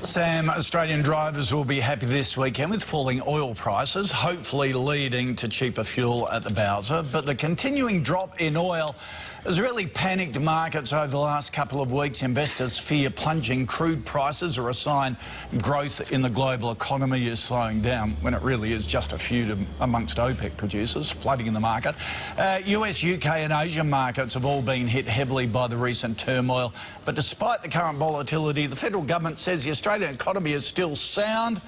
Sam, Australian drivers will be happy this weekend with falling oil prices, hopefully leading to cheaper fuel at the bowser. But the continuing drop in oil has really panicked markets over the last couple of weeks. Investors fear plunging crude prices are a sign growth in the global economy is slowing down, when it really is just a feud amongst OPEC producers flooding in the market. US, UK and Asian markets have all been hit heavily by the recent turmoil. But despite the current volatility, the federal government says the Australian economy is still sound.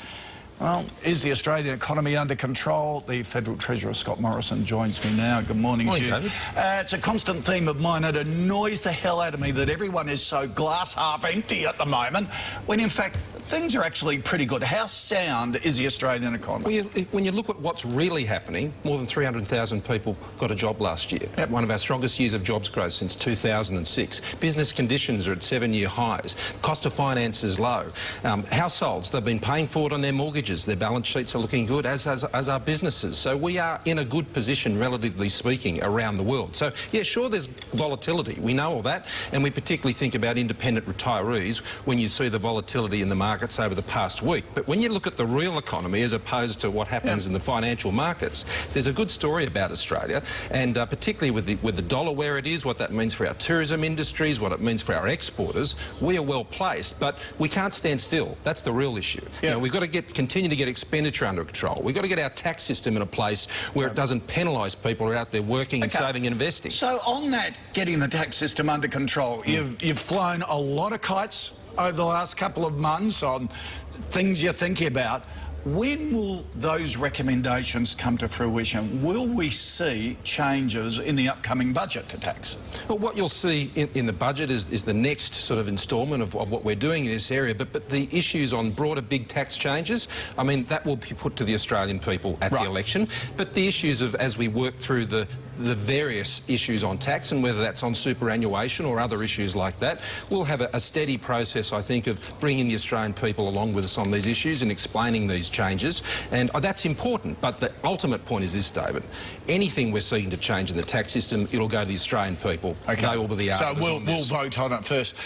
Well, is the Australian economy under control? The Federal Treasurer, Scott Morrison, joins me now. Good morning to you. David. It's a constant theme of mine. It annoys the hell out of me that everyone is so glass half empty at the moment, when in fact things are actually pretty good. How sound is the Australian economy? Well, when you look at what's really happening, more than 300,000 people got a job last year. Yep. One of our strongest years of jobs growth since 2006. Business conditions are at 7-year highs. Cost of finance is low. Households, they've been paying forward on their mortgages. Their balance sheets are looking good, as our businesses. So we are in a good position, relatively speaking, around the world. So, yeah, sure, there's volatility. We know all that. And we particularly think about independent retirees when you see the volatility in the markets over the past week. But when you look at the real economy as opposed to what happens in the financial markets, there's a good story about Australia, and particularly with the dollar where it is, what that means for our tourism industries, what it means for our exporters. We are well placed, but we can't stand still. That's the real issue. You know, we've got to continue to get expenditure under control. We've got to get our tax system in a place where it doesn't penalise people who are out there working and saving and investing. So on that, getting the tax system under control, you've flown a lot of kites over the last couple of months on things you're thinking about. When will those recommendations come to fruition? Will we see changes in the upcoming budget to tax? Well, what you'll see in the budget is the next sort of instalment of what we're doing in this area, but the issues on broader big tax changes, I mean, that will be put to the Australian people at the election. But the issues of, as we work through the various issues on tax, and whether that's on superannuation or other issues like that, we'll have a steady process, I think, of bringing the Australian people along with us on these issues and explaining these changes. And that's important. But the ultimate point is this, David. Anything we're seeking to change in the tax system, it'll go to the Australian people. Okay. They will be the arbiters. So we'll vote on it first.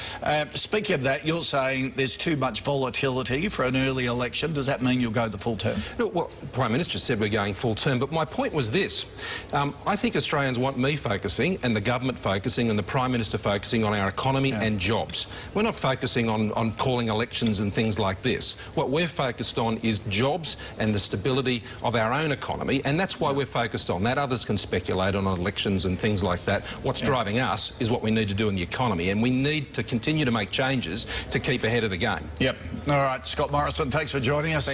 Speaking of that, you're saying there's too much volatility for an early election. Does that mean you'll go the full term? No, well, the Prime Minister said we're going full term, but my point was this. I think Australians want me focusing, and the government focusing, and the Prime Minister focusing on our economy and jobs. We're not focusing on calling elections and things like this. What we're focused on is jobs and the stability of our own economy, and that's why we're focused on that. Others can speculate on elections and things like that. What's driving us is what we need to do in the economy, and we need to continue to make changes to keep ahead of the game. Yep. All right, Scott Morrison, thanks for joining us.